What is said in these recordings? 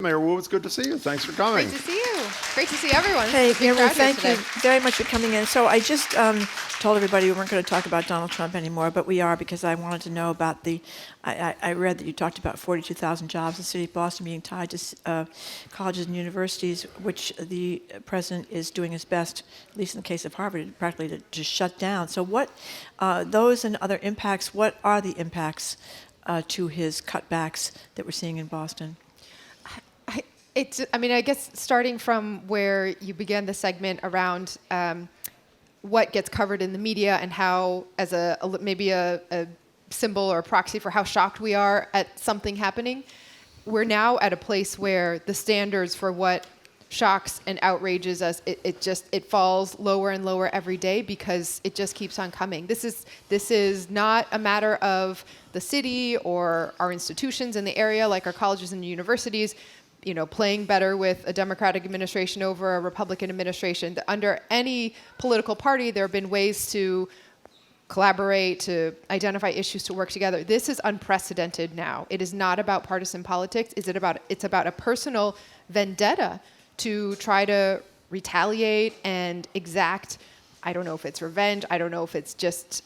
Mayor Wu, it's good to see you. Thanks for coming. Great to see you. Great to see everyone. Hey, Big crowd here thank you very much for coming in. So I just told everybody we weren't going to talk about Donald Trump anymore, but we are because I wanted to know about I read that you talked about 42,000 jobs in the city of Boston being tied to colleges and universities, which the president is doing his best, at least in the case of Harvard, practically to shut down. So what, those and other impacts, what are the impacts to his cutbacks that we're seeing in Boston? I guess starting from where you began the segment around what gets covered in the media and how, as maybe a symbol or a proxy for how shocked we are at something happening, we're now at a place where the standards for what shocks and outrages us, it falls lower and lower every day because it just keeps on coming. This is not a matter of the city or our institutions in the area, like our colleges and universities, playing better with a Democratic administration over a Republican administration. Under any political party, there have been ways to collaborate, to identify issues, to work together. This is unprecedented now. It is not about partisan politics. It's about a personal vendetta to try to retaliate and exact, I don't know if it's revenge, I don't know if it's just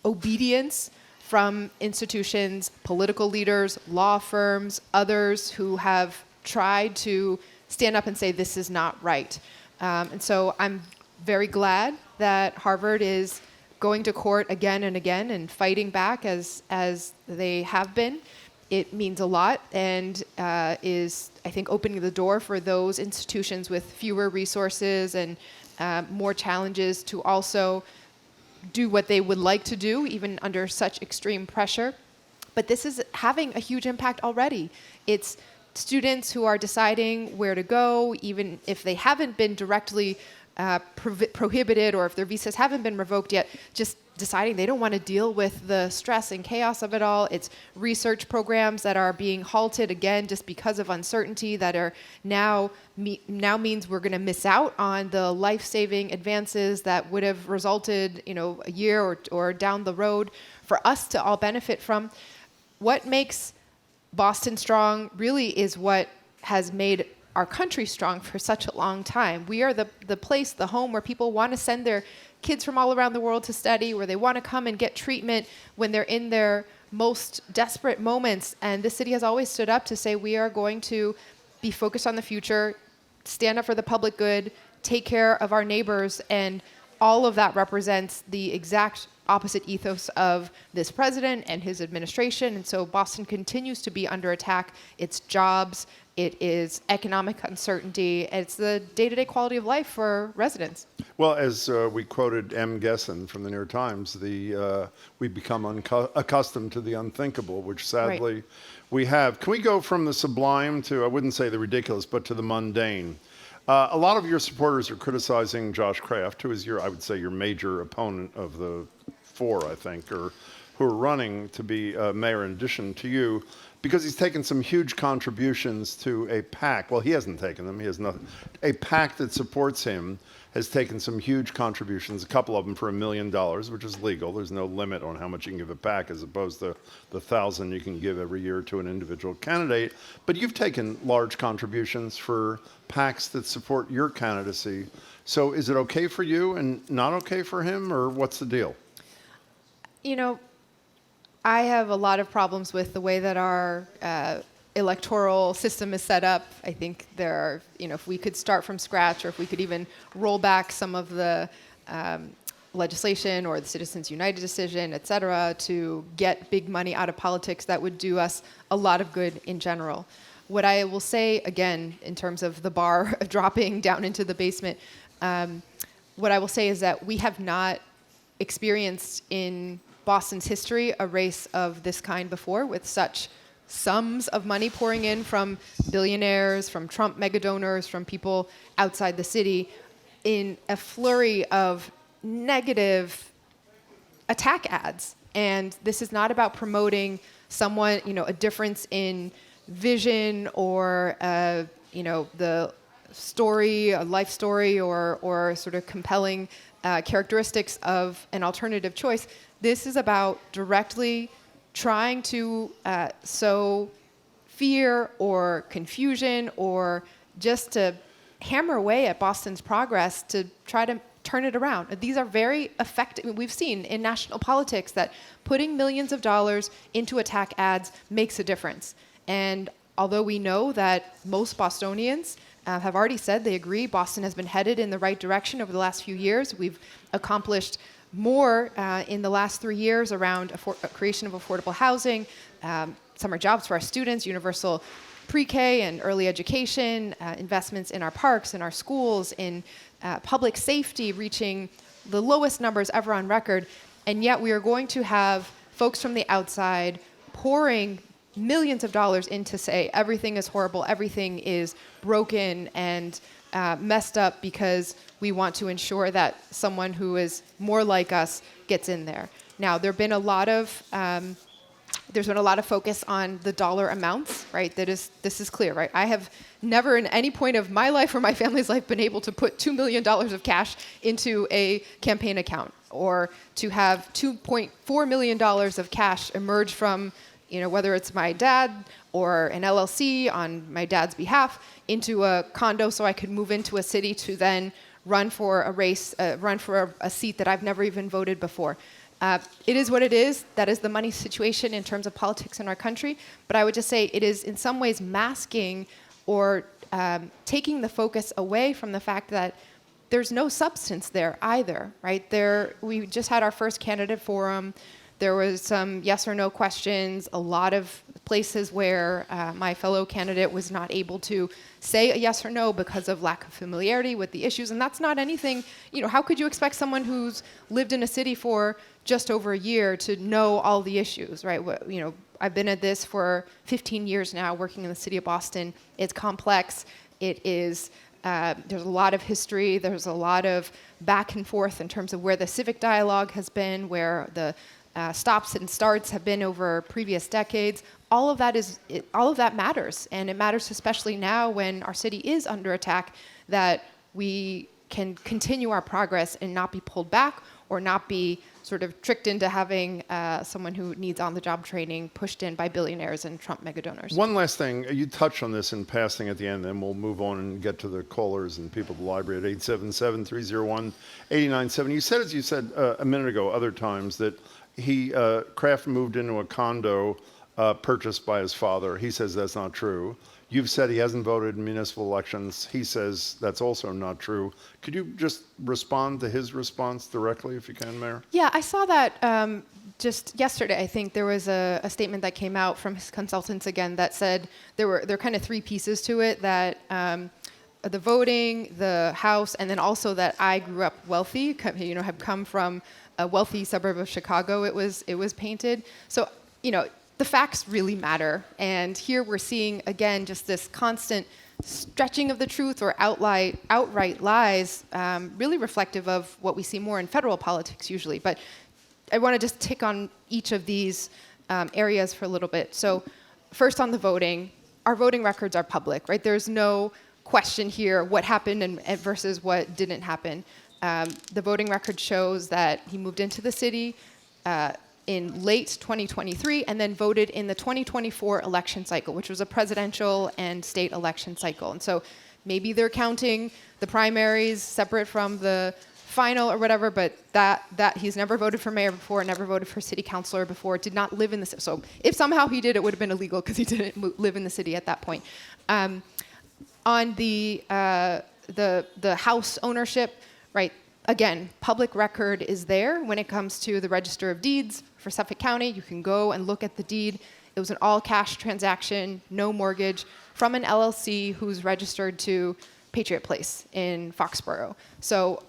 obedience from institutions, political leaders, law firms, others who have tried to stand up and say this is not right. And so I'm very glad that Harvard is going to court again and again and fighting back as they have been. It means a lot and is, I think, opening the door for those institutions with fewer resources and more challenges to also do what they would like to do, even under such extreme pressure. But this is having a huge impact already. It's students who are deciding where to go, even if they haven't been directly prohibited or if their visas haven't been revoked yet, just deciding they don't want to deal with the stress and chaos of it all. It's research programs that are being halted again just because of uncertainty that are now means we're going to miss out on the life-saving advances that would have resulted, a year or down the road for us to all benefit from. What makes Boston strong really is what has made our country strong for such a long time. We are the place, the home where people want to send their kids from all around the world to study, where they want to come and get treatment when they're in their most desperate moments. And this city has always stood up to say we are going to be focused on the future, stand up for the public good, take care of our neighbors, and all of that represents the exact opposite ethos of this president and his administration. And so Boston continues to be under attack. It's jobs, it is economic uncertainty, it's the day-to-day quality of life for residents. Well, as we quoted M. Gessen from the New York Times, we've become accustomed to the unthinkable, which sadly we have. Can we go from the sublime to, I wouldn't say the ridiculous, but to the mundane? A lot of your supporters are criticizing Josh Kraft, who is I would say, your major opponent of the four, I think, or who are running to be mayor in addition to you, because he's taken some huge contributions to a PAC. Well, he hasn't taken them. He has nothing. A PAC that supports him has taken some huge contributions, a couple of them for $1 million, which is legal. There's no limit on how much you can give a PAC as opposed to the $1,000 you can give every year to an individual candidate. But you've taken large contributions for PACs that support your candidacy. So is it okay for you and not okay for him, or what's the deal? I have a lot of problems with the way that our electoral system is set up. I think there are, if we could start from scratch, or if we could even roll back some of the legislation or the Citizens United decision, et cetera, to get big money out of politics, that would do us a lot of good in general. What I will say, again, in terms of the bar dropping down into the basement, what I will say is that we have not experienced in Boston's history a race of this kind before, with such sums of money pouring in from billionaires, from Trump mega donors, from people outside the city, in a flurry of negative attack ads. And this is not about promoting someone, a difference in vision or, the story, a life story, or sort of compelling characteristics of an alternative choice. This is about directly trying to sow fear or confusion or just to hammer away at Boston's progress to try to turn it around. These are very effective. We've seen in national politics that putting millions of dollars into attack ads makes a difference. And although we know that most Bostonians have already said they agree Boston has been headed in the right direction over the last few years, we've accomplished more in the last 3 years around creation of affordable housing, summer jobs for our students, universal pre-K and early education, investments in our parks, in our schools, in public safety reaching the lowest numbers ever on record. And yet we are going to have folks from the outside pouring millions of dollars in to say everything is horrible, everything is broken and messed up because we want to ensure that someone who is more like us gets in there. Now, there's been a lot of focus on the dollar amounts, right? This is clear, right? I have never in any point of my life or my family's life been able to put $2 million of cash into a campaign account or to have $2.4 million of cash emerge from, whether it's my dad or an LLC on my dad's behalf into a condo so I could move into a city to then run for a race, run for a seat that I've never even voted before. It is what it is. That is the money situation in terms of politics in our country. But I would just say it is in some ways masking or taking the focus away from the fact that there's no substance there either, right? We just had our first candidate forum. There was some yes or no questions, a lot of places where my fellow candidate was not able to say a yes or no because of lack of familiarity with the issues. And that's not anything, how could you expect someone who's lived in a city for just over a year to know all the issues, right? I've been at this for 15 years now, working in the city of Boston. It's complex. It is, there's a lot of history. There's a lot of back and forth in terms of where the civic dialogue has been, where the stops and starts have been over previous decades. All of that matters, and it matters especially now when our city is under attack, that we can continue our progress and not be pulled back or not be sort of tricked into having someone who needs on-the-job training pushed in by billionaires and Trump mega donors. One last thing, you touched on this in passing at the end, then we'll move on and get to the callers and people at the library at 877-301-897. You said, as you said a minute ago, other times, that Kraft moved into a condo purchased by his father. He says that's not true. You've said he hasn't voted in municipal elections. He says that's also not true. Could you just respond to his response directly, if you can, Mayor? Yeah, I saw that just yesterday. I think there was a statement that came out from his consultants again that said there are kind of three pieces to it, that the voting, the house, and then also that I grew up wealthy, have come from a wealthy suburb of Chicago, it was painted. So, the facts really matter. And here we're seeing, again, just this constant stretching of the truth or outright lies, really reflective of what we see more in federal politics usually. But I want to just tick on each of these areas for a little bit. So first on the voting, our voting records are public, right? There's no question here what happened and versus what didn't happen. The voting record shows that he moved into the city in late 2023 and then voted in the 2024 election cycle, which was a presidential and state election cycle. And so maybe they're counting the primaries separate from the final or whatever, but that he's never voted for mayor before, never voted for city councilor before, did not live in the city. So if somehow he did, it would have been illegal because he didn't live in the city at that point. On the house ownership, right? Again, public record is there when it comes to the Register of Deeds for Suffolk County. You can go and look at the deed. It was an all-cash transaction, no mortgage, from an LLC who's registered to Patriot Place in Foxborough. So,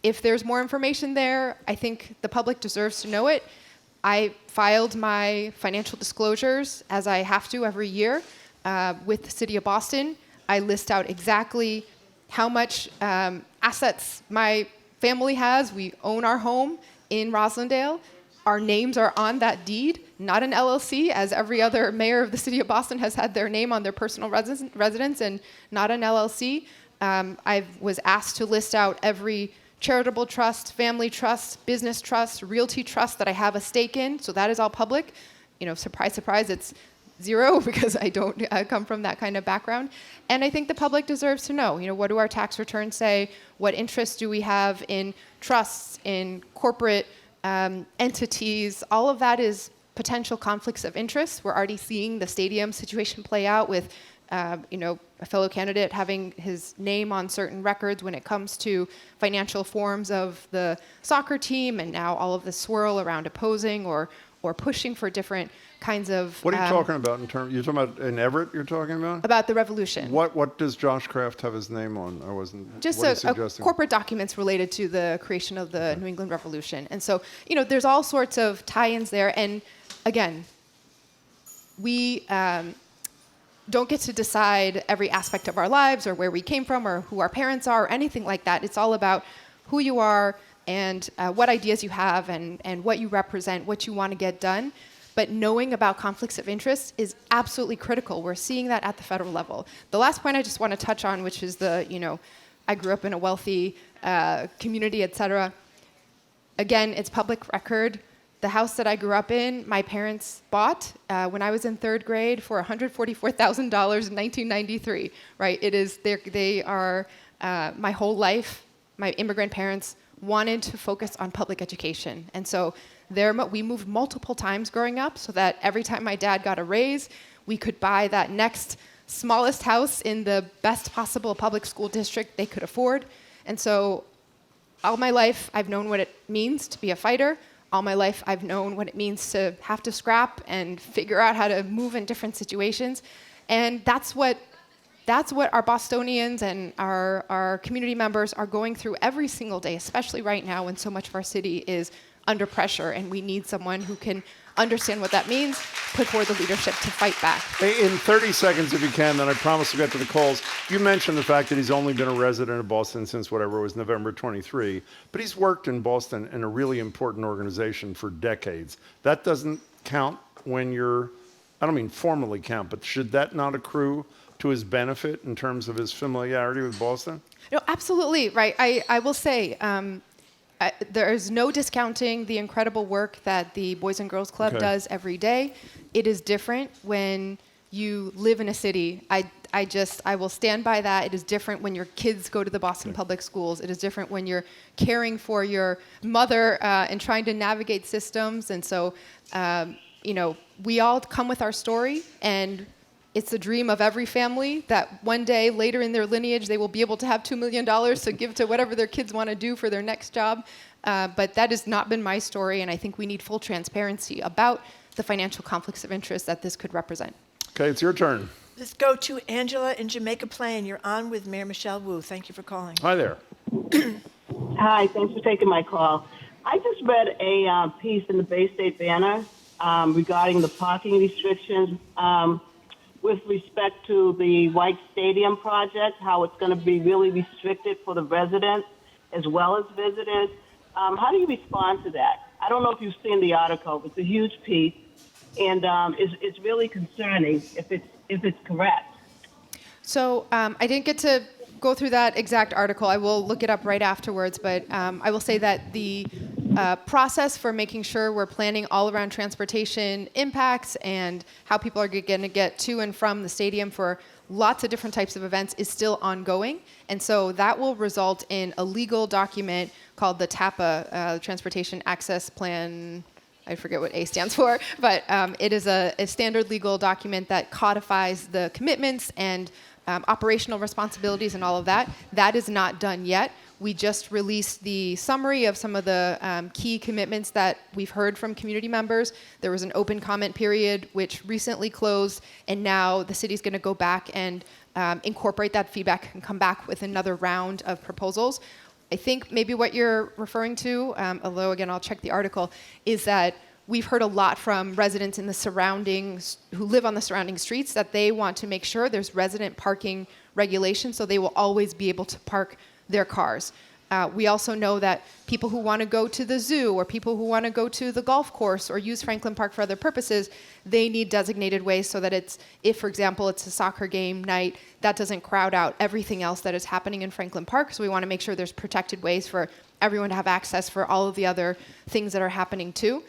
if there's more information there, I think the public deserves to know it. I filed my financial disclosures, as I have to every year, with the City of Boston. I list out exactly how much assets my family has. We own our home in Roslindale. Our names are on that deed, not an LLC, as every other mayor of the city of Boston has had their name on their personal residence, and not an LLC. I was asked to list out every charitable trust, family trust, business trust, realty trust that I have a stake in, so that is all public. Surprise, surprise, it's zero because I don't come from that kind of background. And I think the public deserves to know, what do our tax returns say? What interests do we have in trusts, in corporate entities? All of that is potential conflicts of interest. We're already seeing the stadium situation play out with, a fellow candidate having his name on certain records when it comes to financial forms of the soccer team, and now all of the swirl around opposing or pushing for different kinds of. What are you talking about you're talking about in Everett, you're talking about? About the revolution. What does Josh Kraft have his name on? I wasn't. Just a corporate documents related to the creation of the New England Revolution. And so, there's all sorts of tie-ins there. And again, we don't get to decide every aspect of our lives or where we came from or who our parents are or anything like that. It's all about who you are and what ideas you have and what you represent, what you want to get done. But knowing about conflicts of interest is absolutely critical. We're seeing that at the federal level. The last point I just want to touch on, which is I grew up in a wealthy community, et cetera. Again, it's public record. The house that I grew up in, my parents bought when I was in third grade for $144,000 in 1993. Right? They are my whole life. My immigrant parents wanted to focus on public education, and so we moved multiple times growing up, so that every time my dad got a raise, we could buy that next smallest house in the best possible public school district they could afford. And so, all my life I've known what it means to be a fighter. All my life, I've known what it means to have to scrap and figure out how to move in different situations. And that's what our Bostonians and our community members are going through every single day, especially right now when so much of our city is under pressure. And we need someone who can understand what that means, put forward the leadership to fight back. In 30 seconds, if you can, then I promise to get to the calls. You mentioned the fact that he's only been a resident of Boston since whatever it was, November 23, but he's worked in Boston in a really important organization for decades. That doesn't count when I don't mean formally count, but should that not accrue to his benefit in terms of his familiarity with Boston? No, absolutely, right. I will say, there is no discounting the incredible work that the Boys and Girls Club does every day. It is different when you live in a city. I will stand by that. It is different when your kids go to the Boston Public Schools. It is different when you're caring for your mother and trying to navigate systems. And so, we all come with our story, and it's the dream of every family that one day later in their lineage, they will be able to have $2 million to give to whatever their kids want to do for their next job. But that has not been my story, and I think we need full transparency about the financial conflicts of interest that this could represent. Okay, it's your turn. Let's go to Angela in Jamaica Plain. You're on with Mayor Michelle Wu. Thank you for calling. Hi there. Hi, thanks for taking my call. I just read a piece in the Bay State Banner regarding the parking restrictions with respect to the White Stadium project, how it's going to be really restricted for the residents as well as visitors. How do you respond to that? I don't know if you've seen the article. It's a huge piece, and it's really concerning if it's correct. So I didn't get to go through that exact article. I will look it up right afterwards, but I will say that the process for making sure we're planning all around transportation impacts and how people are going to get to and from the stadium for lots of different types of events is still ongoing. And so that will result in a legal document called the TAPA, Transportation Access Plan. I forget what A stands for, but it is a standard legal document that codifies the commitments and operational responsibilities and all of that. That is not done yet. We just released the summary of some of the key commitments that we've heard from community members. There was an open comment period which recently closed, and now the city's going to go back and incorporate that feedback and come back with another round of proposals. I think maybe what you're referring to, although again I'll check the article, is that we've heard a lot from residents in the surroundings who live on the surrounding streets that they want to make sure there's resident parking regulation so they will always be able to park their cars. We also know that people who want to go to the zoo or people who want to go to the golf course or use Franklin Park for other purposes, they need designated ways so that if, for example, it's a soccer game night, that doesn't crowd out everything else that is happening in Franklin Park. So we want to make sure there's protected ways for everyone to have access for all of the other things that are happening too.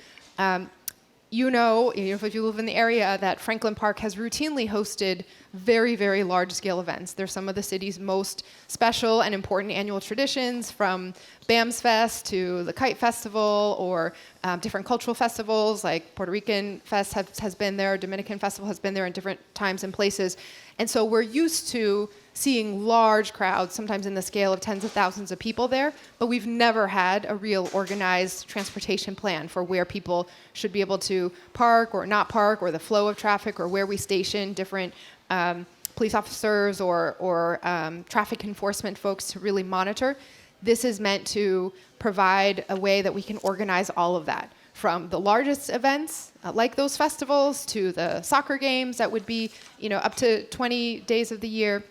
if you live in the area, that Franklin Park has routinely hosted very, very large-scale events. They're some of the city's most special and important annual traditions, from BAMS Fest to the Kite Festival, or different cultural festivals like Puerto Rican Fest has been there, Dominican Festival has been there in different times and places. And so we're used to seeing large crowds, sometimes in the scale of tens of thousands of people there, but we've never had a real organized transportation plan for where people should be able to park or not park, or the flow of traffic, or where we station different police officers or traffic enforcement folks to really monitor. This is meant to provide a way that we can organize all of that, from the largest events like those festivals to the soccer games that would be up to 20 days of the year,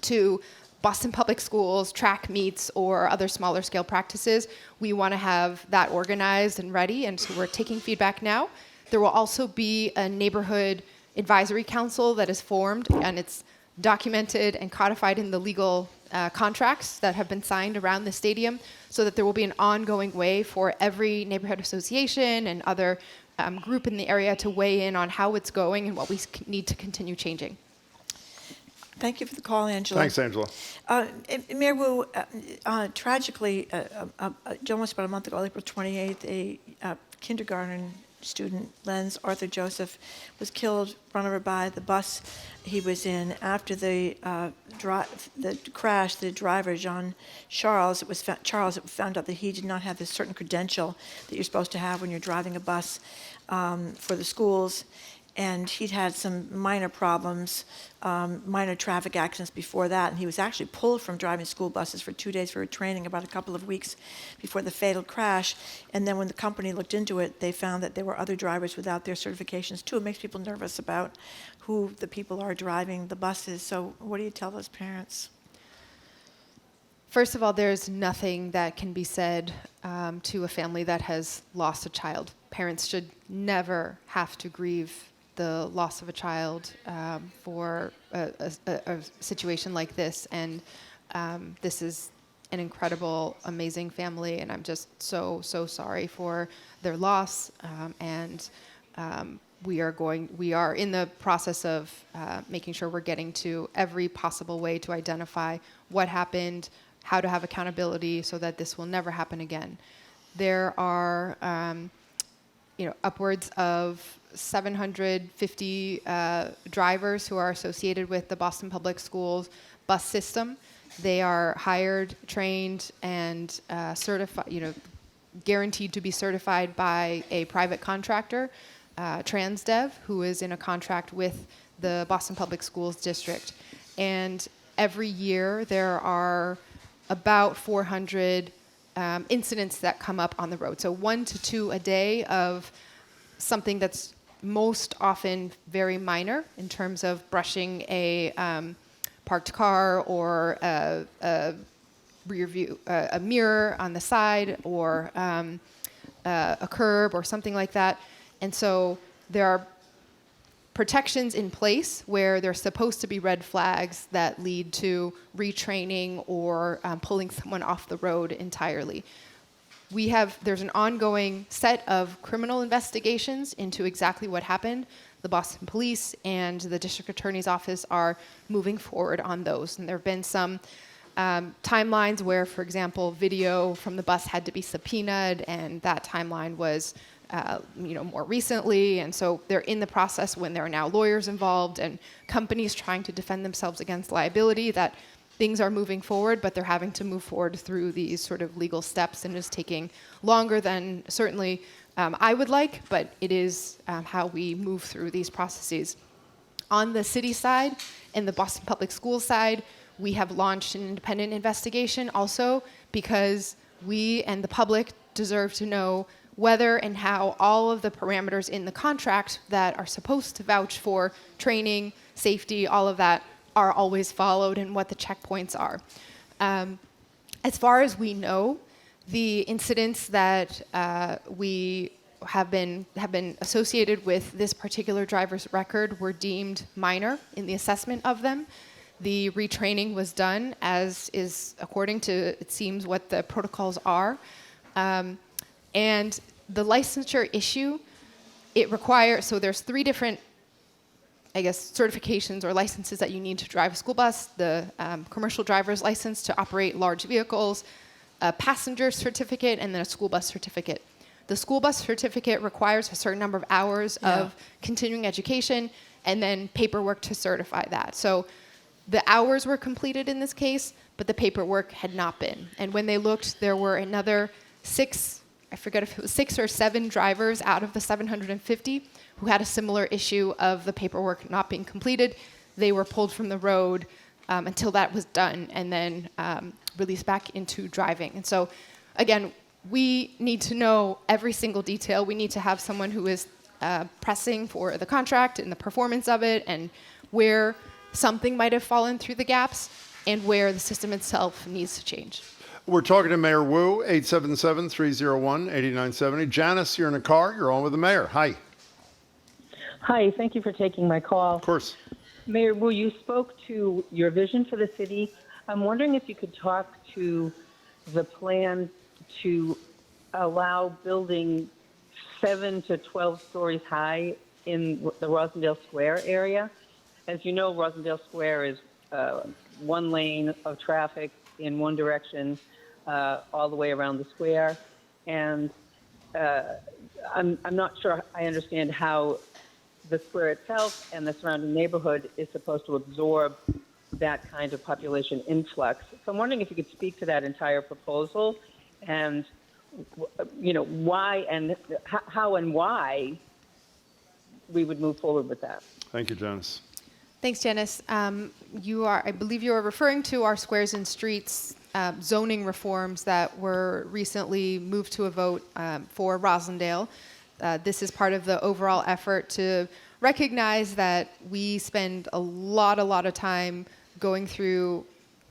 to Boston Public Schools, track meets, or other smaller scale practices. We want to have that organized and ready, and so we're taking feedback now. There will also be a neighborhood advisory council that is formed, and it's documented and codified in the legal contracts that have been signed around the stadium, so that there will be an ongoing way for every neighborhood association and other group in the area to weigh in on how it's going and what we need to continue changing. Thank you for the call, Angela. Thanks, Angela. Mayor Wu, tragically, almost about a month ago, April 28th, a kindergarten student, Lenz Arthur Joseph, was killed, run over by the bus he was in. After the crash, the driver, Jean Charles, it was found out that he did not have this certain credential that you're supposed to have when you're driving a bus for the schools. And he'd had some minor problems, minor traffic accidents before that, and he was actually pulled from driving school buses for 2 days for training about a couple of weeks before the fatal crash. And then when the company looked into it, they found that there were other drivers without their certifications too. It makes people nervous about who the people are driving the buses. So what do you tell those parents? First of all, there's nothing that can be said to a family that has lost a child. Parents should never have to grieve the loss of a child for a situation like this. And this is an incredible, amazing family, and I'm just so sorry for their loss. We are in the process of making sure we're getting to every possible way to identify what happened, how to have accountability so that this will never happen again. There are upwards of 750 drivers who are associated with the Boston Public Schools bus system. They are hired, trained, and certified, guaranteed to be certified by a private contractor, Transdev, who is in a contract with the Boston Public Schools district. And every year there are about 400 incidents that come up on the road. So 1 to 2 a day of something that's most often very minor in terms of brushing a parked car, or a rear view, a mirror on the side, or a curb or something like that. And so there are protections in place where there's supposed to be red flags that lead to retraining or pulling someone off the road entirely. There's an ongoing set of criminal investigations into exactly what happened. The Boston Police and the District Attorney's Office are moving forward on those. And there have been some timelines where, for example, video from the bus had to be subpoenaed, and that timeline was more recently. And so they're in the process when there are now lawyers involved and companies trying to defend themselves against liability, that things are moving forward, but they're having to move forward through these sort of legal steps, and it's taking longer than certainly I would like, but it is how we move through these processes. On the city side and the Boston Public Schools side, we have launched an independent investigation also, because we and the public deserve to know whether and how all of the parameters in the contract that are supposed to vouch for training, safety, all of that are always followed, and what the checkpoints are. As far as we know, the incidents that we have been associated with this particular driver's record were deemed minor in the assessment of them. The retraining was done as is according to, it seems, what the protocols are. And the licensure issue it requires, so there's 3 different, I guess, certifications or licenses that you need to drive a school bus: the commercial driver's license to operate large vehicles, a passenger certificate, and then a school bus certificate. The school bus certificate requires a certain number of hours of continuing education and then paperwork to certify that. So the hours were completed in this case, but the paperwork had not been. And when they looked, there were another 6, I forget if it was 6 or 7 drivers out of the 750 who had a similar issue of the paperwork not being completed. They were pulled from the road until that was done, and then released back into driving. And so, again, we need to know every single detail. We need to have someone who is pressing for the contract and the performance of it, and where something might have fallen through the gaps, and where the system itself needs to change. We're talking to Mayor Wu, 877-301-8970. Janice, you're in a car. You're on with the mayor. Hi. Hi, thank you for taking my call. Of course. Mayor Wu, you spoke to your vision for the city. I'm wondering if you could talk to the plan to allow building 7 to 12 stories high in the Rosendale Square area. As you know, Rosendale Square is 1 lane of traffic in one direction all the way around the square. And I'm not sure I understand how the square itself and the surrounding neighborhood is supposed to absorb that kind of population influx. So I'm wondering if you could speak to that entire proposal and, why and how and why we would move forward with that. Thank you, Janice. Thanks, Janice. I believe you are referring to our Squares and Streets zoning reforms that were recently moved to a vote for Rosendale. This is part of the overall effort to recognize that we spend a lot of time going through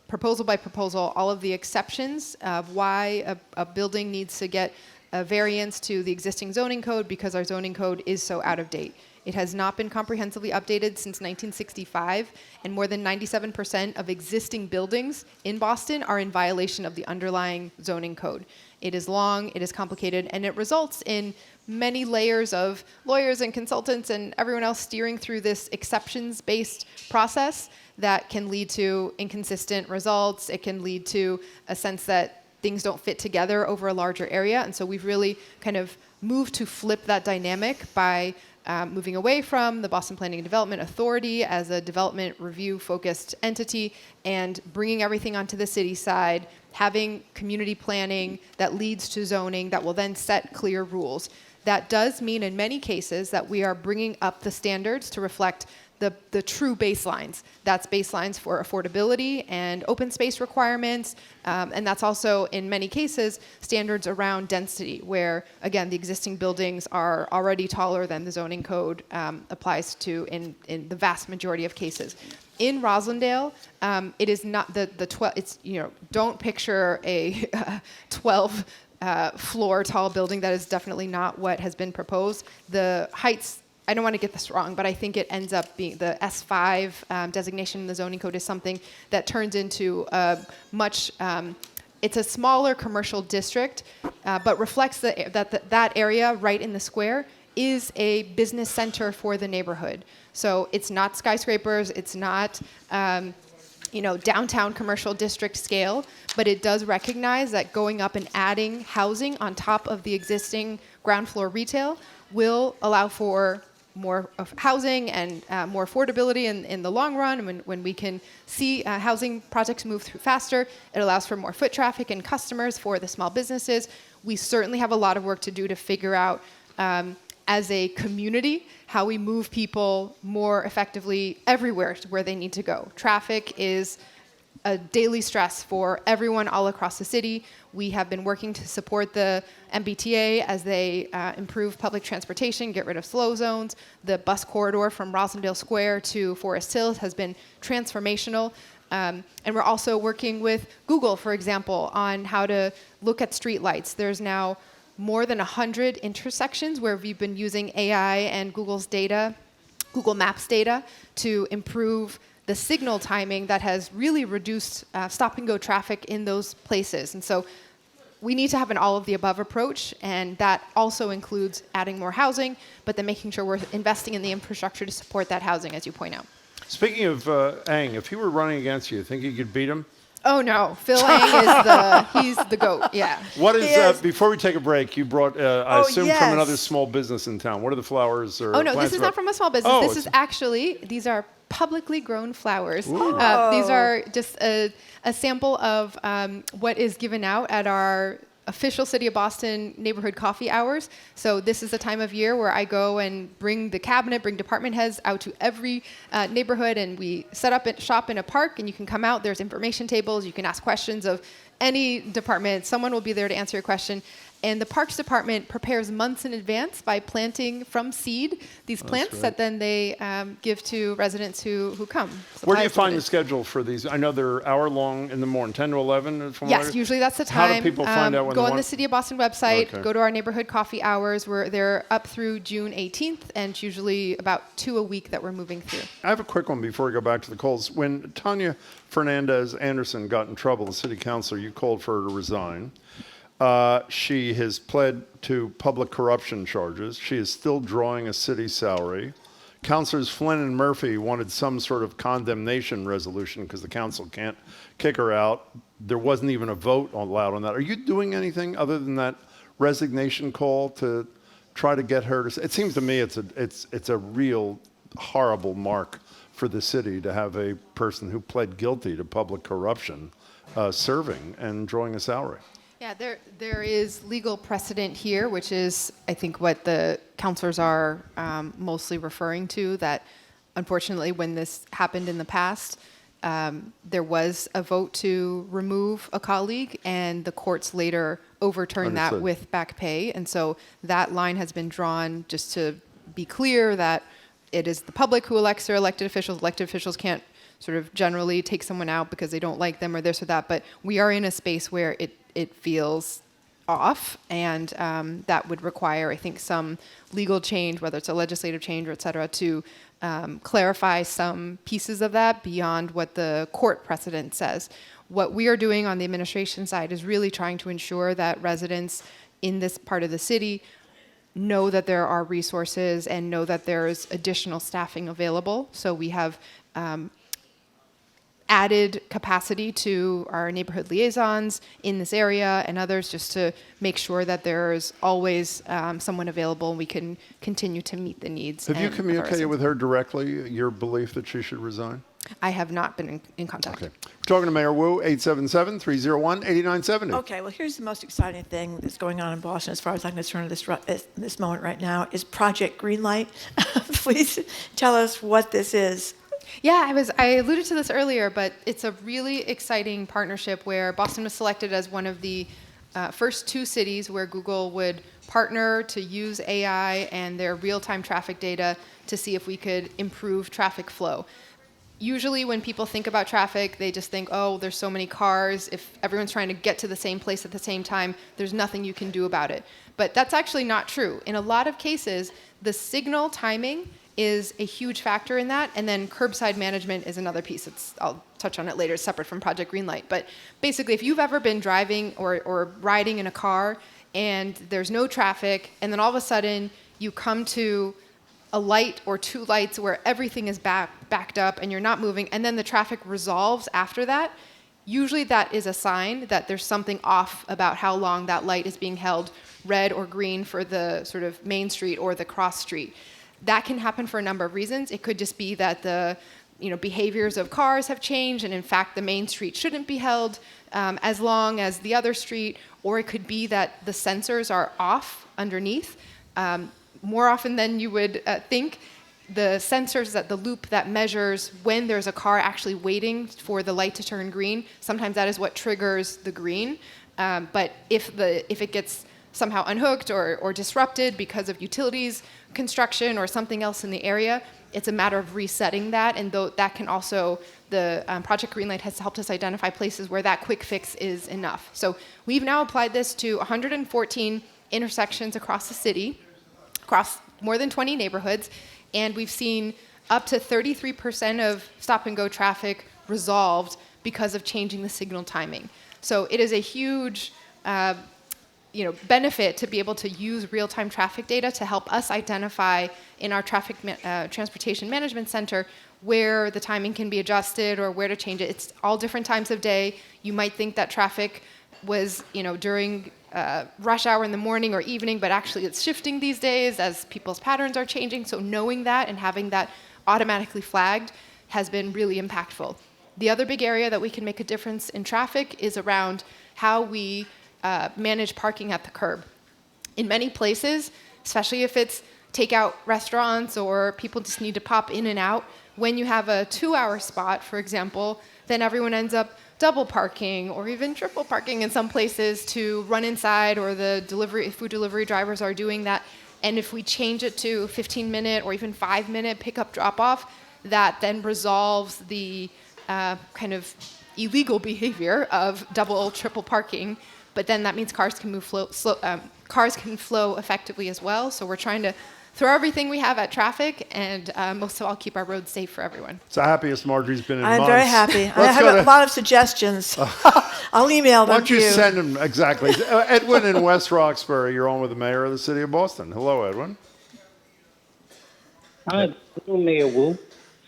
proposal by proposal all of the exceptions of why a building needs to get a variance to the existing zoning code, because our zoning code is so out of date. It has not been comprehensively updated since 1965, and more than 97% of existing buildings in Boston are in violation of the underlying zoning code. It is long, it is complicated, and it results in many layers of lawyers and consultants and everyone else steering through this exceptions-based process that can lead to inconsistent results. It can lead to a sense that things don't fit together over a larger area. And so we've really kind of moved to flip that dynamic by moving away from the Boston Planning and Development Authority as a development review-focused entity and bringing everything onto the city side, having community planning that leads to zoning that will then set clear rules. That does mean in many cases that we are bringing up the standards to reflect the true baselines. That's baselines for affordability and open space requirements, and that's also, in many cases, standards around density, where, again, the existing buildings are already taller than the zoning code applies to in the vast majority of cases. In Rosendale, it is not the 12, it's, don't picture a 12 floor tall building. That is definitely not what has been proposed. The heights, I don't want to get this wrong, but I think it ends up being the S5 designation in the zoning code is something that turns into a much, it's a smaller commercial district, but reflects that area right in the square is a business center for the neighborhood. So it's not skyscrapers, it's not downtown commercial district scale, but it does recognize that going up and adding housing on top of the existing ground floor retail will allow for more of housing and more affordability in the long run. When we can see housing projects move through faster, it allows for more foot traffic and customers for the small businesses. We certainly have a lot of work to do to figure out as a community how we move people more effectively everywhere to where they need to go. Traffic is a daily stress for everyone all across the city. We have been working to support the MBTA as they improve public transportation, get rid of slow zones. The bus corridor from Rosendale Square to Forest Hills has been transformational. And we're also working with Google, for example, on how to look at streetlights. There's now more than 100 intersections where we've been using AI and Google's data, Google Maps data, to improve the signal timing that has really reduced stop-and-go traffic in those places. And so we need to have an all of the above approach, and that also includes adding more housing, but then making sure we're investing in the infrastructure to support that housing, as you point out. Speaking of Ang, if he were running against you think you could beat him? Oh no, Phil Ang he's the GOAT, yeah. What He is, is. before we take a break, you brought, I Oh, assume, yes. from another small business in town. What are the flowers or Oh no, plants this is about? not from a small business. Oh, This it's- is actually, these are publicly grown flowers. These are just a sample of what is given out at our official City of Boston neighborhood coffee hours. So this is the time of year where I go and bring the cabinet, bring department heads out to every neighborhood, and we set up shop in a park, and you can come out. There's information tables. You can ask questions of any department. Someone will be there to answer your question. And the Parks Department prepares months in advance by planting from seed these plants great. that then they give to residents who come. Where do you Supplies find the limited. schedule for these? I know they're hour long in the morning, 10 to 11? From what Yes, I- usually that's the How time. do people find out when Go they on want? the City of Boston website, Okay. go to our neighborhood coffee hours. They're up through June 18th, and it's usually about 2 a week that we're moving through. I have a quick one before we go back to the calls. When Tania Fernandes Anderson got in trouble, the city councilor, you called for her to resign. She has pled to public corruption charges. She is still drawing a city salary. Councilors Flynn and Murphy wanted some sort of condemnation resolution because the council can't kick her out. There wasn't even a vote allowed on that. Are you doing anything other than that resignation call to try to get her to? It seems to me it's a real horrible mark for the city to have a person who pled guilty to public corruption serving and drawing a salary. Yeah, there is legal precedent here, which is, I think, what the counselors are mostly referring to, that unfortunately when this happened in the past, there was a vote to remove a colleague, and the courts later overturned that Understood. with back pay. And so that line has been drawn just to be clear that it is the public who elects their elected officials. Elected officials can't sort of generally take someone out because they don't like them or this or that, but we are in a space where it feels off, and that would require, I think, some legal change, whether it's a legislative change or et cetera, to clarify some pieces of that beyond what the court precedent says. What we are doing on the administration side is really trying to ensure that residents in this part of the city know that there are resources and know that there's additional staffing available. So we have added capacity to our neighborhood liaisons in this area and others, just to make sure that there's always someone available and we can continue to meet the needs. Have you of our communicated residents. with her directly your belief that she should resign? I have not been in contact. Okay. We're talking to Mayor Wu, 877-301-8970. Okay, well, here's the most exciting thing that's going on in Boston, as far as I'm concerned, at this moment right now, is Project Greenlight. Please tell us what this is. Yeah, I alluded to this earlier, but it's a really exciting partnership where Boston was selected as one of the first 2 cities where Google would partner to use AI and their real-time traffic data to see if we could improve traffic flow. Usually when people think about traffic, they just think, oh, there's so many cars. If everyone's trying to get to the same place at the same time, there's nothing you can do about it. But that's actually not true. In a lot of cases, the signal timing is a huge factor in that, and then curbside management is another piece. I'll touch on it later, separate from Project Greenlight. But basically, if you've ever been driving or riding in a car and there's no traffic, and then all of a sudden you come to a light or 2 lights where everything is backed up and you're not moving, and then the traffic resolves after that, usually that is a sign that there's something off about how long that light is being held red or green for the sort of main street or the cross street. That can happen for a number of reasons. It could just be that the behaviors of cars have changed, and in fact the main street shouldn't be held as long as the other street, or it could be that the sensors are off underneath. More often than you would think, the sensors, that the loop that measures when there's a car actually waiting for the light to turn green, sometimes that is what triggers the green. But if it gets somehow unhooked or disrupted because of utilities construction or something else in the area, it's a matter of resetting that. And that can also, the Project Greenlight has helped us identify places where that quick fix is enough. So we've now applied this to 114 intersections across the city, across more than 20 neighborhoods, and we've seen up to 33% of stop-and-go traffic resolved because of changing the signal timing. So it is a huge benefit to be able to use real-time traffic data to help us identify in our transportation management center where the timing can be adjusted or where to change it. It's all different times of day. You might think that traffic was, during rush hour in the morning or evening, but actually it's shifting these days as people's patterns are changing. So knowing that and having that automatically flagged has been really impactful. The other big area that we can make a difference in traffic is around how we manage parking at the curb. In many places, especially if it's takeout restaurants or people just need to pop in and out, when you have a 2-hour spot, for example, then everyone ends up double parking or even triple parking in some places to run inside, or the food delivery drivers are doing that. And if we change it to 15-minute or even 5-minute pickup drop-off, that then resolves the kind of illegal behavior of double, triple parking. But then that means cars can cars can flow effectively as well. So we're trying to throw everything we have at traffic and most of all keep our roads safe for everyone. It's the happiest Marjorie's been in I'm months. very happy. I Let's have go a lot of suggestions. I'll email them Why don't to you you. send them, exactly. Edwin in West Roxbury, you're on with the mayor of the city of Boston. Hello, Edwin. Hi, hello, Mayor Wu.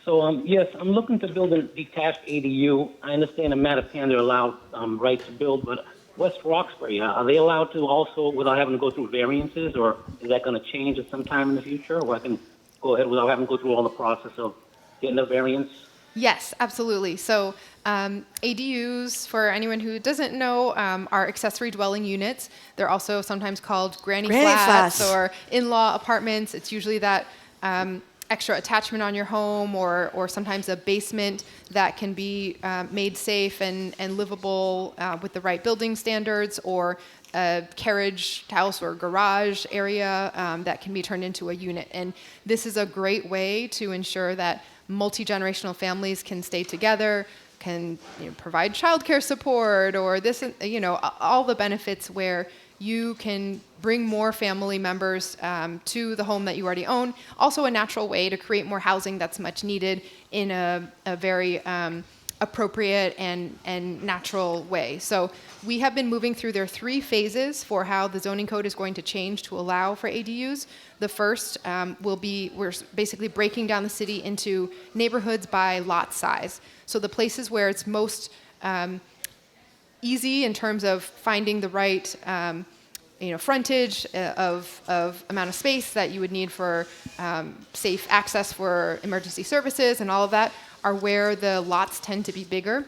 So, yes, I'm looking to build a detached ADU. I understand in Mattapan they're allowed right to build, but West Roxbury, are they allowed to also without having to go through variances, or is that going to change at some time in the future, or I can go ahead without having to go through all the process of getting a variance? Yes, absolutely. So ADUs, for anyone who doesn't know, are accessory dwelling units. They're also sometimes called granny flats or in-law apartments. It's usually that extra attachment on your home, or sometimes a basement that can be made safe and livable with the right building standards, or a carriage house or garage area that can be turned into a unit. And this is a great way to ensure that multi-generational families can stay together, can provide childcare support, or this, all the benefits where you can bring more family members to the home that you already own. Also a natural way to create more housing that's much needed in a very appropriate and natural way. So we have been moving through their 3 phases for how the zoning code is going to change to allow for ADUs. The first will be, we're basically breaking down the city into neighborhoods by lot size. So the places where it's most easy in terms of finding the right frontage of amount of space that you would need for safe access for emergency services and all of that, are where the lots tend to be bigger.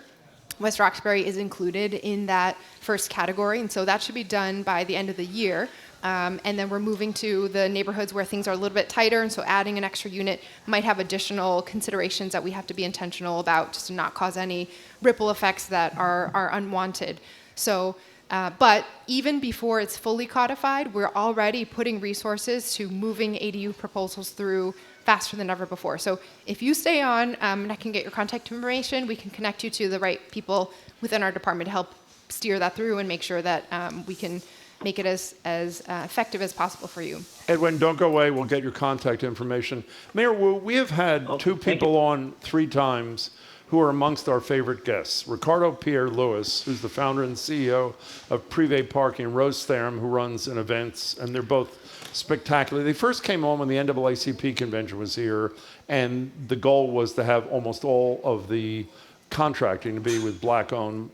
West Roxbury is included in that first category, and so that should be done by the end of the year. And then we're moving to the neighborhoods where things are a little bit tighter, and so adding an extra unit might have additional considerations that we have to be intentional about, just to not cause any ripple effects that are unwanted. So, but even before it's fully codified, we're already putting resources to moving ADU proposals through faster than ever before. So if you stay on, and I can get your contact information, we can connect you to the right people within our department to help steer that through and make sure that we can make it as effective as possible for you. Edwin, don't go away. We'll get your contact information. Mayor Wu, we have had 2 people on 3 times who are amongst our favorite guests. Ricardo Pierre Lewis, who's the founder and CEO of Privé Parking, Rose Tharum, who runs an events, and they're both spectacular. They first came on when the NAACP convention was here, and the goal was to have almost all of the contracting to be with black-owned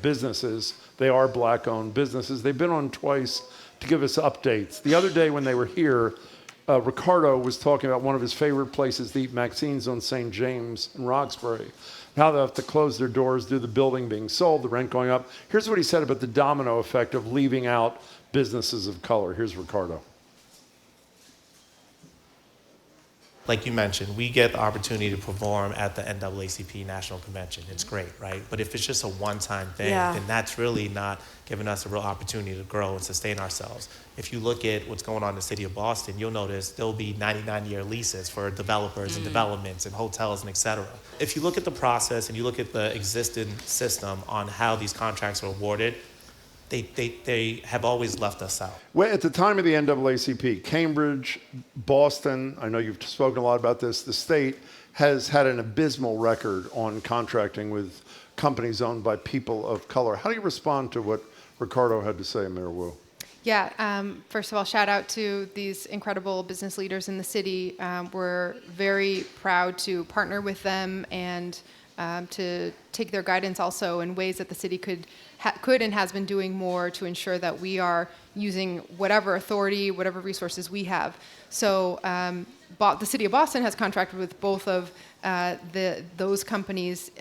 businesses. They are black-owned businesses. They've been on twice to give us updates. The other day when they were here, Ricardo was talking about one of his favorite places to eat, Maxine's on St. James in Roxbury. How they have to close their doors due to the building being sold, the rent going up. Here's what he said about the domino effect of leaving out businesses of color. Here's Ricardo. Like you mentioned, we get the opportunity to perform at the NAACP National Convention. It's great, right? But if it's just a one-time thing, then that's really not giving us a real opportunity to grow and sustain ourselves. If you look at what's going on in the city of Boston, you'll notice there'll be 99-year leases for developers and developments and hotels and et cetera. If you look at the process and you look at the existing system on how these contracts are awarded, they have always left us out. Well, at the time of the NAACP, Cambridge, Boston, I know you've spoken a lot about this, the state has had an abysmal record on contracting with companies owned by people of color. How do you respond to what Ricardo had to say, Mayor Wu. Yeah, first of all, shout out to these incredible business leaders in the city. We're very proud to partner with them and to take their guidance also in ways that the city could and has been doing more to ensure that we are using whatever authority, whatever resources we have. So the city of Boston has contracted with both of those companies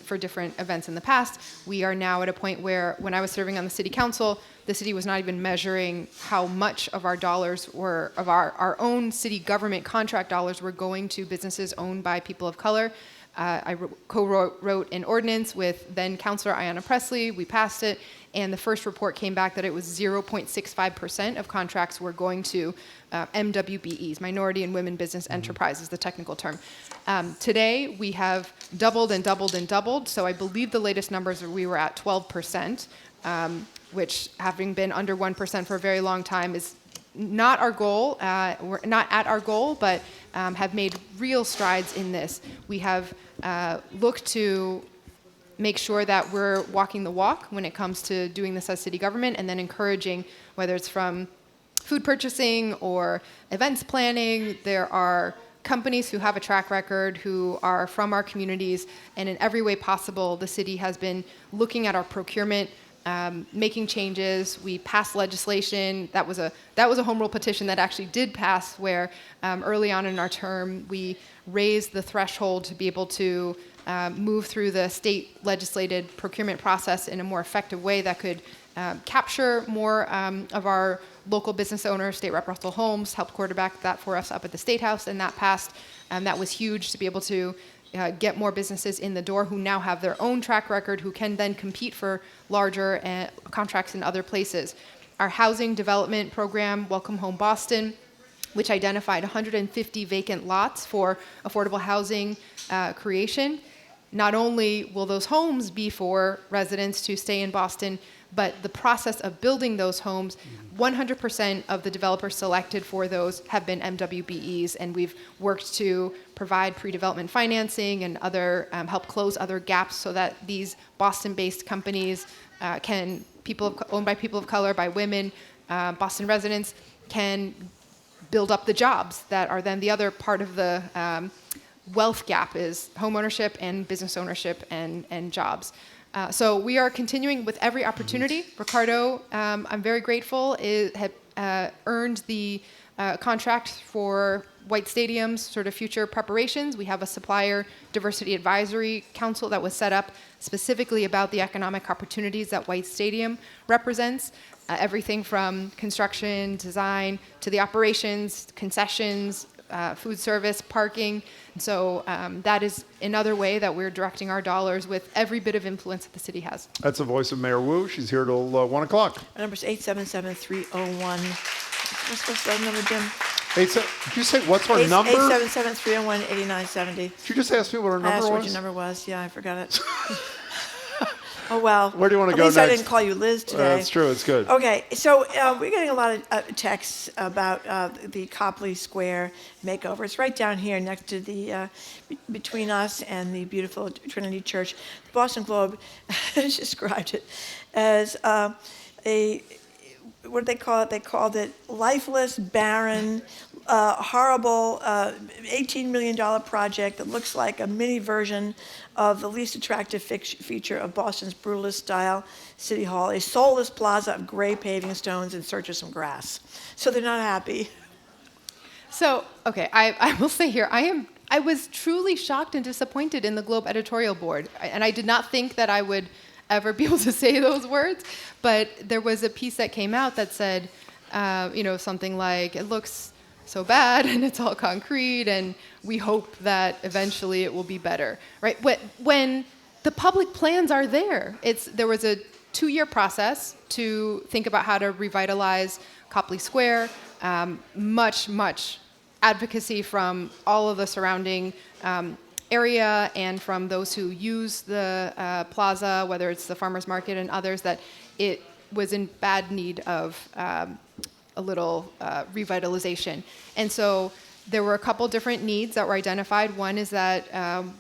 for different events in the past. We are now at a point where, when I was serving on the city council, the city was not even measuring how much of our dollars were, of our own city government contract dollars were going to businesses owned by people of color. I co-wrote an ordinance with then Councilor Ayanna Pressley. We passed it, and the first report came back that it was 0.65% of contracts were going to MWBEs, Minority and Women Business Enterprises, the technical term. Today, we have doubled and doubled and doubled, so I believe the latest numbers we were at 12%, which, having been under 1% for a very long time, is not our goal. We're not at our goal, but have made real strides in this. We have looked to make sure that we're walking the walk when it comes to doing this as city government, and then encouraging, whether it's from food purchasing or events planning. There are companies who have a track record, who are from our communities, and in every way possible, the city has been looking at our procurement, making changes. We passed legislation. That was a home rule petition that actually did pass, where early on in our term, we raised the threshold to be able to move through the state legislated procurement process in a more effective way that could capture more of our local business owners. State Rep Russell Holmes helped quarterback that for us up at the State House, and that passed. That was huge to be able to get more businesses in the door who now have their own track record, who can then compete for larger contracts in other places. Our housing development program, Welcome Home Boston, which identified 150 vacant lots for affordable housing creation. Not only will those homes be for residents to stay in Boston, but the process of building those homes, 100% of the developers selected for those have been MWBEs, and we've worked to provide pre-development financing and other help close other gaps so that these Boston-based companies owned by people of color, by women, Boston residents, can build up the jobs that are then the other part of the wealth gap is home ownership and business ownership and jobs. So we are continuing with every opportunity. Ricardo, I'm very grateful, had earned the contract for White Stadium's sort of future preparations. We have a supplier diversity advisory council that was set up specifically about the economic opportunities that White Stadium represents. Everything from construction, design, to the operations, concessions, food service, parking. So that is another way that we're directing our dollars with every bit of influence that the city has. That's the voice of Mayor Wu. She's here till 1 o'clock. Our number's 877-301. What's the number, Jim? Did you say what's our number? 877-301-8970. Did you just ask me what our I number asked was? what your number was. Yeah, I forgot it. Oh, well. Where do you want to At go least next? I didn't call you Liz today. That's true. It's good. Okay, so we're getting a lot of texts about the Copley Square makeover. It's right down here next to the, between us and the beautiful Trinity Church. The Boston Globe described it as what did they call it? They called it lifeless, barren, horrible $18 million project that looks like a mini version of the least attractive feature of Boston's brutalist style city hall, a soulless plaza of gray paving stones in search of some grass. So they're not happy. So, okay, I will say here, I was truly shocked and disappointed in the Globe editorial board, and I did not think that I would ever be able to say those words, but there was a piece that came out that said, something like, it looks so bad and it's all concrete and we hope that eventually it will be better, right? When the public plans are there, there was a 2-year process to think about how to revitalize Copley Square, much advocacy from all of the surrounding area and from those who use the plaza, whether it's the farmers market and others, that it was in bad need of a little revitalization. And so there were a couple different needs that were identified. One is that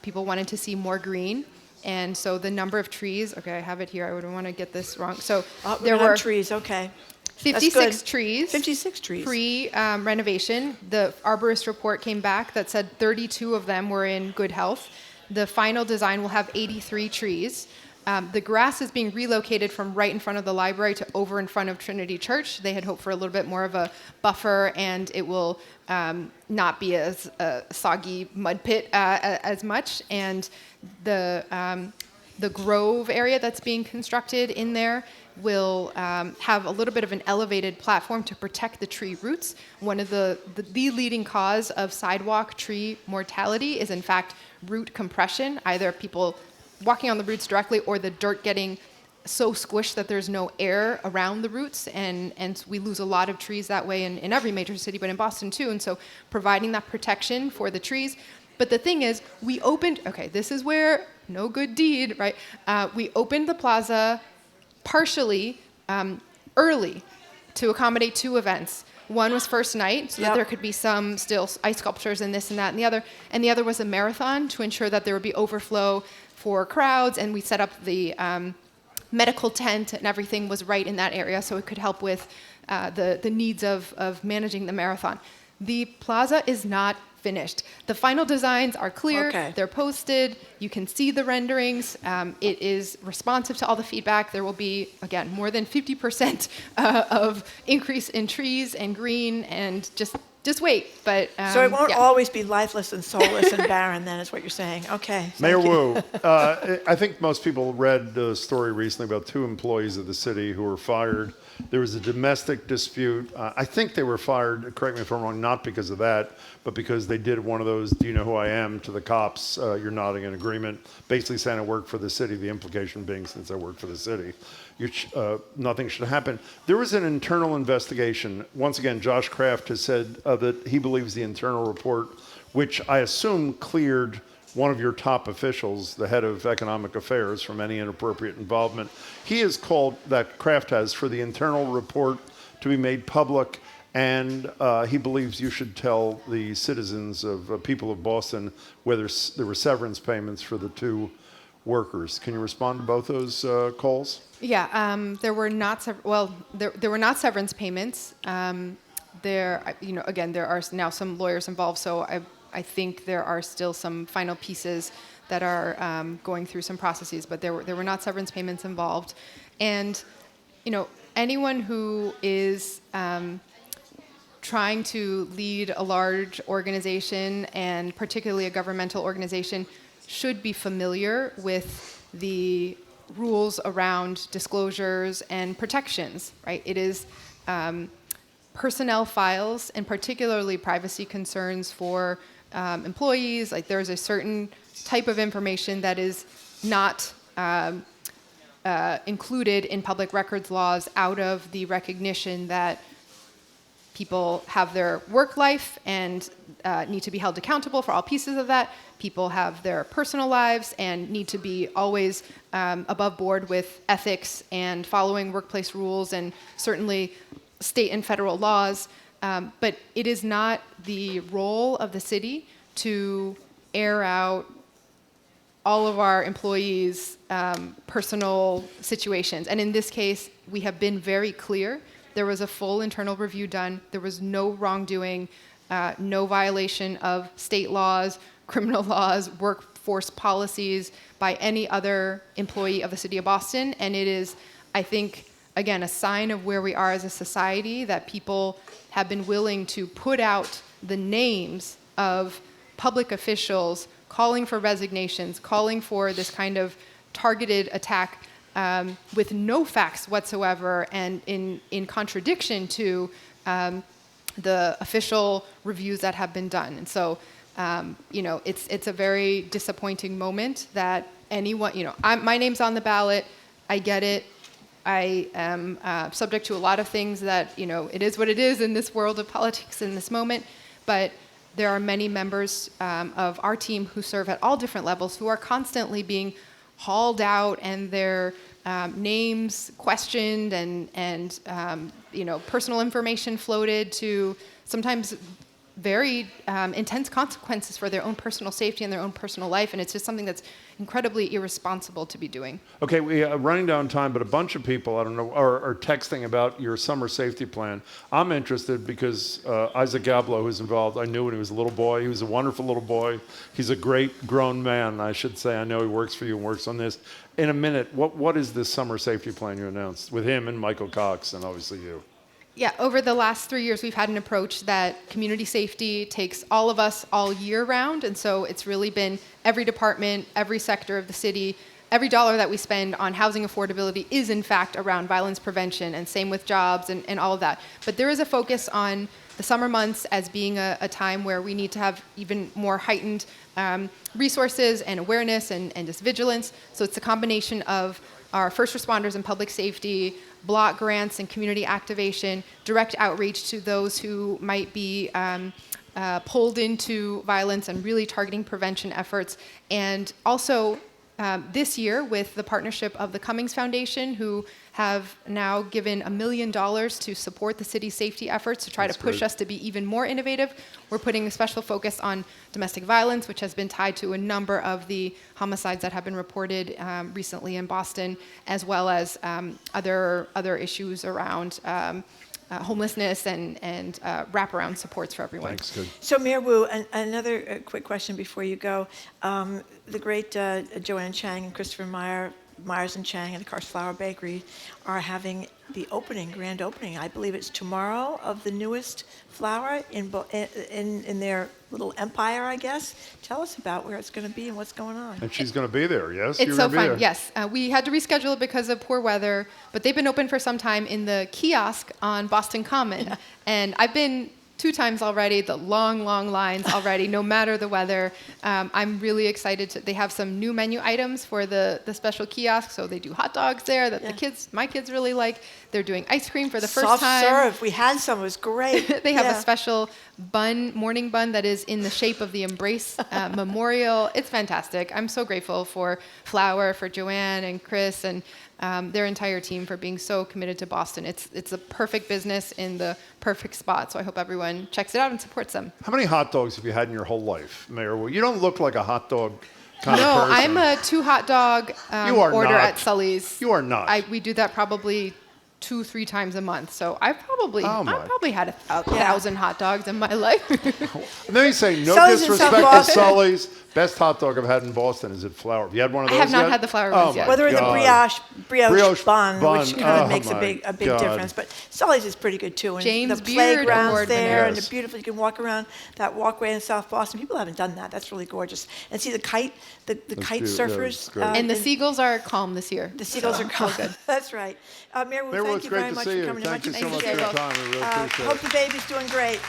people wanted to see more green. And so the number of trees, okay, I have it here. I wouldn't want to get this wrong. So Oh, there we have were trees, okay. 56 good. trees. 56 trees. Pre-renovation. The arborist report came back that said 32 of them were in good health. The final design will have 83 trees. The grass is being relocated from right in front of the library to over in front of Trinity Church. They had hoped for a little bit more of a buffer, and it will not be as a soggy mud pit as much. And the grove area that's being constructed in there will have a little bit of an elevated platform to protect the tree roots. One of the leading cause of sidewalk tree mortality is in fact root compression, either people walking on the roots directly or the dirt getting so squished that there's no air around the roots, and we lose a lot of trees that way in every major city, but in Boston too. And so providing that protection for the trees. But the thing is, we opened, okay, this is where no good deed, right? We opened the plaza partially early to accommodate 2 events. One was first night, so that there could be some still ice sculptures and this and that and the other. And the other was a marathon to ensure that there would be overflow for crowds. And we set up the medical tent, and everything was right in that area, so it could help with the needs of managing the marathon. The plaza is not finished. The final designs are clear. Okay. They're posted. You can see the renderings. It is responsive to all the feedback. There will be, again, more than 50% of increase in trees and green, and just wait. But So it won't always be lifeless and soulless and barren, then, is what you're saying. Okay. Mayor thank you. Wu, I think most people read the story recently about 2 employees of the city who were fired. There was a domestic dispute. I think they were fired, correct me if I'm wrong, not because of that, but because they did one of those, do you know who I am, to the cops. You're nodding in agreement, basically saying I work for the city, the implication being since I work for the city, nothing should happen. There was an internal investigation. Once again, Josh Kraft has said that he believes the internal report, which I assume cleared one of your top officials, the head of economic affairs, from any inappropriate involvement. He has called, that Kraft has, for the internal report to be made public, and he believes you should tell the citizens of people of Boston whether there were severance payments for the 2 workers. Can you respond to both those calls? Yeah, there were not there were not severance payments. There are now some lawyers involved, so I think there are still some final pieces that are going through some processes, but there were not severance payments involved. And anyone who is trying to lead a large organization, and particularly a governmental organization, should be familiar with the rules around disclosures and protections, right? It is personnel files, and particularly privacy concerns for employees. Like, there's a certain type of information that is not included in public records laws out of the recognition that people have their work life and need to be held accountable for all pieces of that. People have their personal lives and need to be always above board with ethics and following workplace rules and certainly state and federal laws. But it is not the role of the city to air out all of our employees' personal situations. And in this case, we have been very clear. There was a full internal review done. There was no wrongdoing, no violation of state laws, criminal laws, workforce policies by any other employee of the city of Boston. And it is, I think, again, a sign of where we are as a society that people have been willing to put out the names of public officials calling for resignations, calling for this kind of targeted attack with no facts whatsoever, and in contradiction to the official reviews that have been done. And so, it's a very disappointing moment that anyone, my name's on the ballot. I get it. I am subject to a lot of things that, it is what it is in this world of politics in this moment. But there are many members of our team who serve at all different levels who are constantly being hauled out and their names questioned and personal information floated to sometimes very intense consequences for their own personal safety and their own personal life, and it's just something that's incredibly irresponsible to be doing. Okay, we are running down time, but a bunch of people, I don't know, are texting about your summer safety plan. I'm interested because Isaac Gablo, who's involved, I knew when he was a little boy. He was a wonderful little boy. He's a great grown man, I should say. I know he works for you and works on this. In a minute, what is this summer safety plan you announced with him and Michael Cox and obviously you? Yeah, over the last 3 years, we've had an approach that community safety takes all of us all year round. And so it's really been every department, every sector of the city, every dollar that we spend on housing affordability is in fact around violence prevention, and same with jobs and all of that. But there is a focus on the summer months as being a time where we need to have even more heightened resources and awareness and just vigilance. So it's a combination of our first responders and public safety, block grants and community activation, direct outreach to those who might be pulled into violence, and really targeting prevention efforts. And also this year with the partnership of the Cummings Foundation, who have now given $1 million to support the city's safety efforts to try to push us to be even more innovative. We're putting a special focus on domestic violence, which has been tied to a number of the homicides that have been reported recently in Boston, as well as other issues around homelessness and wraparound supports for everyone. Thanks, good. So, Mayor Wu, another quick question before you go. The great Joanne Chang and Christopher Myers and Chang and the Cars Flower Bakery are having the grand opening. I believe it's tomorrow, of the newest flower in their little empire, I guess. Tell us about where it's going to be and what's going on. And she's going to be there, yes? It's You're so gonna be fun, there. yes. We had to reschedule it because of poor weather, but they've been open for some time in the kiosk on Boston Common. Yeah. And I've been 2 times already, the long lines already, no matter the weather. I'm really excited. They have some new menu items for the special kiosk, so they do hot dogs there that my kids really like. They're doing ice cream for the first time. Soft serve. We had some. It was great. They have a special morning bun that is in the shape of the Embrace Memorial. It's fantastic. I'm so grateful for Flower, for Joanne and Chris, and their entire team for being so committed to Boston. It's a perfect business in the perfect spot, so I hope everyone checks it out and supports them. How many hot dogs have you had in your whole life, Mayor Wu? You don't look like a hot dog kind of person. No, I'm a 2 hot dog order not. at Sully's. You are not. We do that probably 2-3 times a month, so I've probably had 1,000 hot dogs in my life. And then you say, no Sully's in disrespect South to Boston. Sully's. Best hot dog I've had in Boston is at Flower. Have you had one of those I have not yet? had the Flower ones yet. Well, they're in the brioche bun, which kind of Oh, makes a my big God. difference. But Sully's is pretty good too. And James the Beard playgrounds Award there, winner. and Yes. they're beautiful. You can walk around that walkway in South Boston. People haven't done that. That's really gorgeous. And see the kite cute. Yeah, surfers. it's great. And the seagulls are calm this year. The seagulls are calm. That's right. Mayor Wu, Mayor Wu, thank it's you great very to much see for you. coming in. Thank you Much so much for appreciated. your time. We really appreciate it. Hope the baby's doing great.